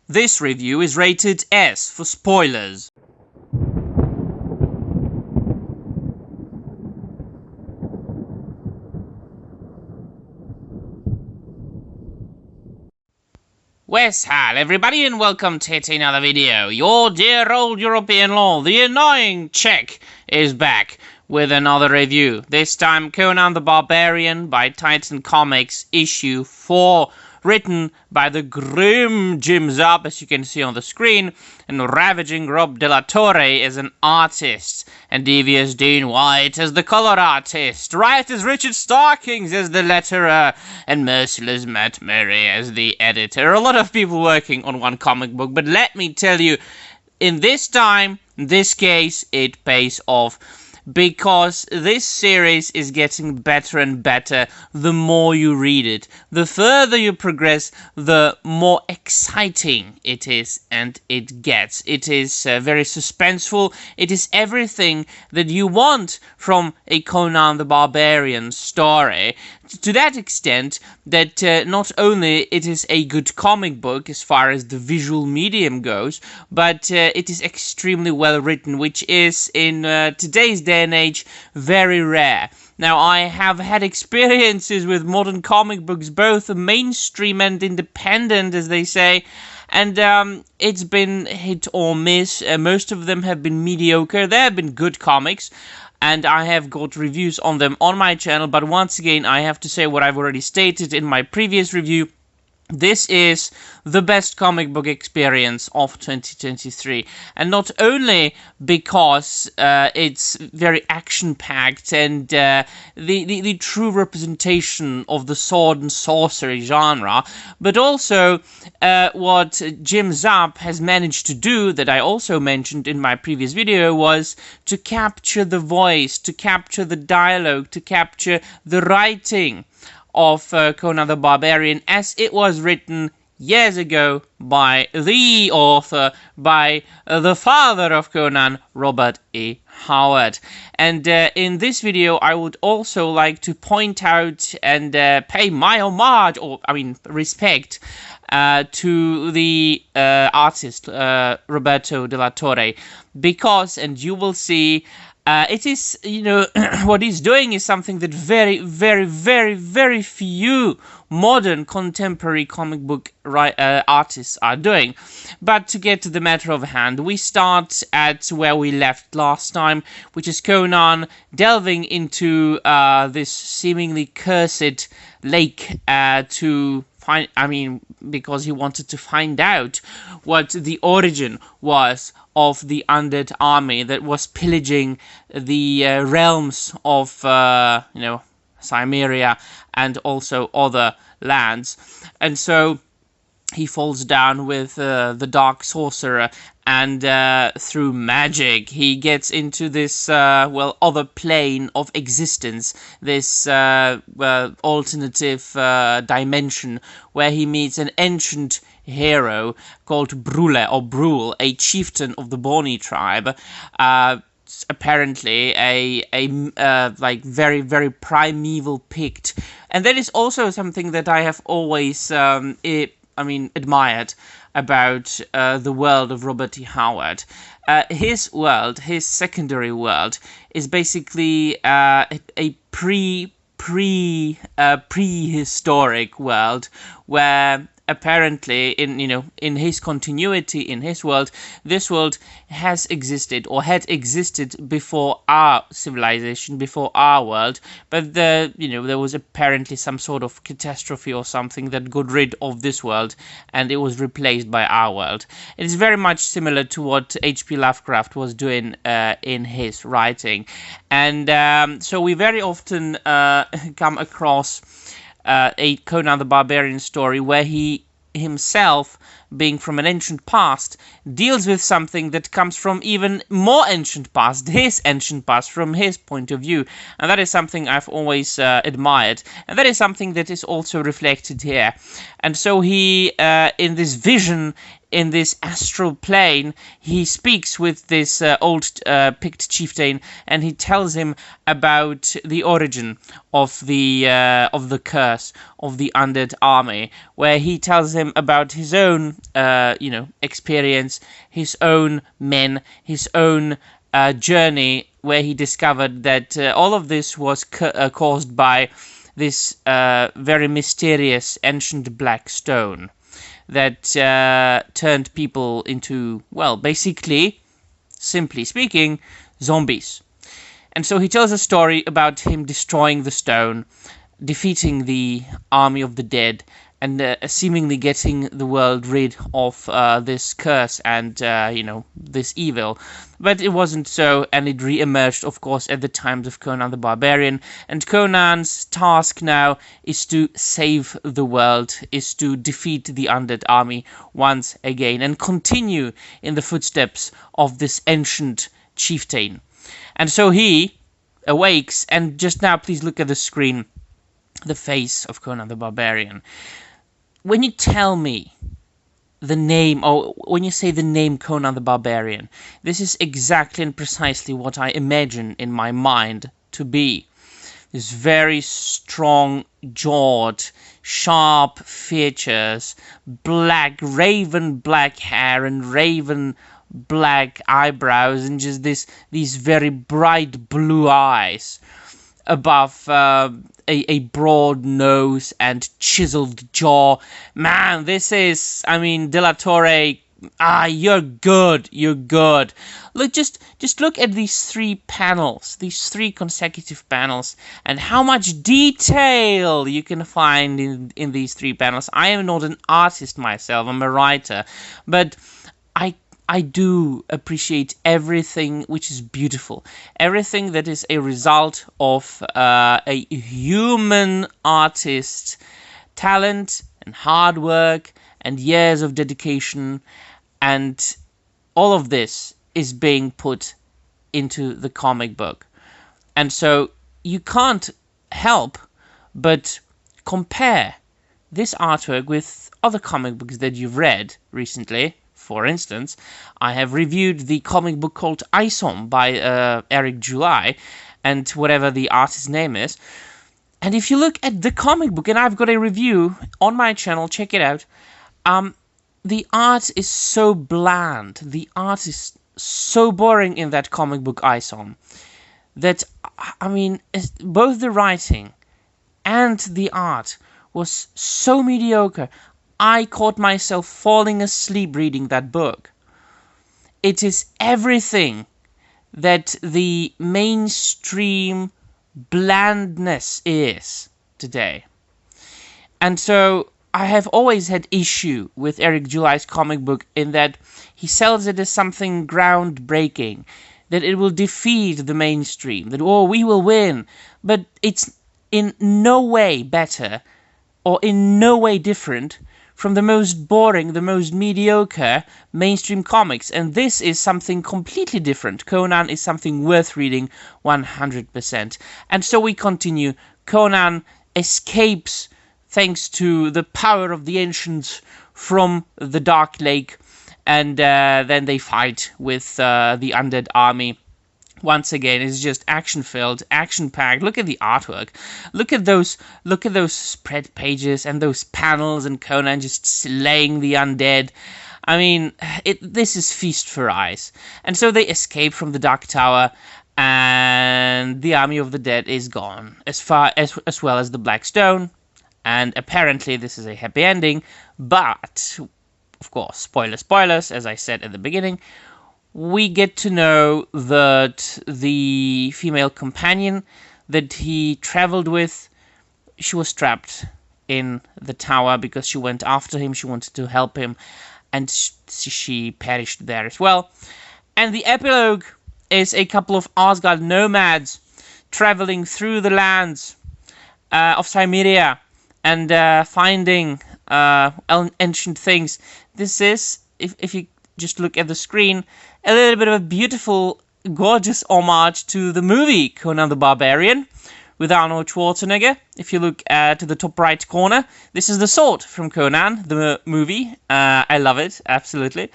This review is rated S for spoilers. Wes, hi everybody, and welcome to yet another video. Your dear old European law, the annoying Czech, is back with another review. This time Conan the Barbarian by Titan Comics, issue 4, written by the grim Jim Zub, as you can see on the screen, and ravaging Rob De La Torre as an artist, and devious Dean White as the color artist, Riotous Richard Starkings as the letterer, and merciless Matt Murray as the editor. A lot of people working on one comic book, but let me tell you, in this case, it pays off. Because this series is getting better and better the more you read it. The further you progress, the more exciting it is and it gets. It is very suspenseful. It is everything that you want from a Conan the Barbarian story. To that extent that not only it is a good comic book as far as the visual medium goes, but it is extremely well written, which is in today's day and age very rare. Now, I have had experiences with modern comic books, both mainstream and independent, as they say, and it's been hit or miss. Most of them have been mediocre. There have been good comics, and I have got reviews on them on my channel, but once again, I have to say what I've already stated in my previous review. This is the best comic book experience of 2023, and not only because it's very action-packed and the true representation of the sword and sorcery genre, but also what Jim Zub has managed to do, that I also mentioned in my previous video, was to capture the voice, to capture the dialogue, to capture the writing of Conan the Barbarian as it was written years ago by the author, by the father of Conan, Robert E. Howard. And in this video, I would also like to point out and pay my homage, or I mean respect, to the artist Roberto De La Torre, because, and you will see, it is, you know, what he's doing is something that very few modern contemporary comic book artists are doing. But to get to the matter of hand, we start at where we left last time, which is Conan delving into this seemingly cursed lake to find, because he wanted to find out what the origin was of the undead army that was pillaging the realms of, Cimmeria and also other lands. And so he falls down with the Dark Sorcerer, and through magic he gets into this, other plane of existence, this alternative dimension, where he meets an ancient hero called Brule, a chieftain of the Boni tribe, apparently a very primeval Pict. And that is also something that I have always admired about the world of Robert E. Howard. His world, his secondary world, is basically a prehistoric world, where apparently in his continuity, in his world, this world has existed or had existed before our civilization, before our world, but there was apparently some sort of catastrophe or something that got rid of this world and it was replaced by our world. It is very much similar to what H.P. Lovecraft was doing in his writing, and so we very often come across a Conan the Barbarian story where he himself, being from an ancient past, deals with something that comes from even more ancient past, his ancient past, from his point of view. And that is something I've always admired. And that is something that is also reflected here. And so he, in this vision, in this astral plane, he speaks with this old Pict chieftain, and he tells him about the origin of the curse of the undead army, where he tells him about his own experience, his own men, his own journey, where he discovered that all of this was caused by this very mysterious ancient black stone that turned people into, well, basically, simply speaking, zombies. And so he tells a story about him destroying the stone, defeating the army of the dead, and seemingly getting the world rid of this curse and, this evil. But it wasn't so, and it re-emerged, of course, at the times of Conan the Barbarian. And Conan's task now is to save the world, is to defeat the undead army once again, and continue in the footsteps of this ancient chieftain. And so he awakes, and just now, please look at the screen, the face of Conan the Barbarian. When you tell me the name, or when you say the name Conan the Barbarian, this is exactly and precisely what I imagine in my mind to be. This very strong-jawed, sharp features, raven black hair and raven black eyebrows, and just these very bright blue eyes above a broad nose and chiseled jaw. Man, this is, De La Torre, you're good. Look, just look at these three panels, these three consecutive panels, and how much detail you can find in these three panels. I am not an artist myself, I'm a writer, but I do appreciate everything which is beautiful, everything that is a result of a human artist's talent and hard work and years of dedication, and all of this is being put into the comic book. And so you can't help but compare this artwork with other comic books that you've read recently. For instance, I have reviewed the comic book called Isom by Eric July, and whatever the artist's name is. And if you look at the comic book, and I've got a review on my channel, check it out, the art is so bland, the art is so boring in that comic book Isom, that, both the writing and the art was so mediocre. I caught myself falling asleep reading that book. It is everything that the mainstream blandness is today. And so I have always had issue with Eric July's comic book in that he sells it as something groundbreaking, that it will defeat the mainstream, that, we will win. But it's in no way better or in no way different from the most boring, the most mediocre mainstream comics. And this is something completely different. Conan is something worth reading 100%. And so we continue. Conan escapes, thanks to the power of the ancients, from the Dark Lake. And then they fight with the undead army. Once again, it's just action-filled, action-packed. Look at the artwork. Look at those spread pages and those panels, and Conan just slaying the undead. This is feast for eyes. And so they escape from the Dark Tower, and the army of the dead is gone, as well as the Black Stone. And apparently this is a happy ending, but, of course, spoilers, as I said at the beginning, we get to know that the female companion that he traveled with, she was trapped in the tower because she went after him, she wanted to help him, and she perished there as well. And the epilogue is a couple of Asgard nomads traveling through the lands of Cimmeria and finding ancient things. This is, if you just look at the screen, a little bit of a beautiful, gorgeous homage to the movie Conan the Barbarian with Arnold Schwarzenegger. If you look to the top right corner, this is the sword from Conan, the movie. I love it, absolutely.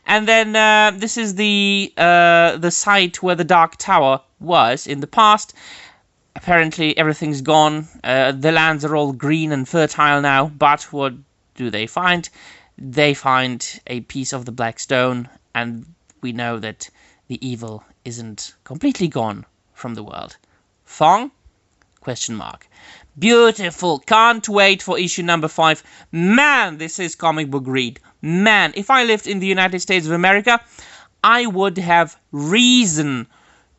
And then this is the site where the Dark Tower was in the past. Apparently everything's gone. The lands are all green and fertile now, but what do they find? They find a piece of the Black Stone, and we know that the evil isn't completely gone from the world. Thong? Question mark. Beautiful. Can't wait for issue number 5. Man, this is comic book read. Man, if I lived in the United States of America, I would have reason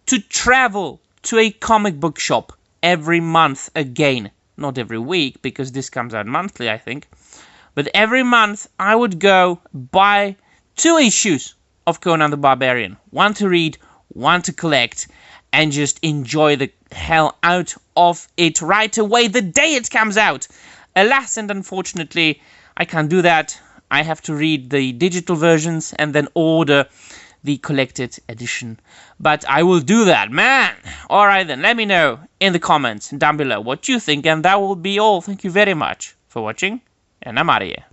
to travel to a comic book shop every month again. Not every week, because this comes out monthly, I think. But every month, I would go buy 2 issues of Conan the Barbarian. One to read, one to collect, and just enjoy the hell out of it right away the day it comes out. Alas and unfortunately, I can't do that. I have to read the digital versions and then order the collected edition. But I will do that, man! Alright then, let me know in the comments down below what you think, and that will be all. Thank you very much for watching, and I'm out of here.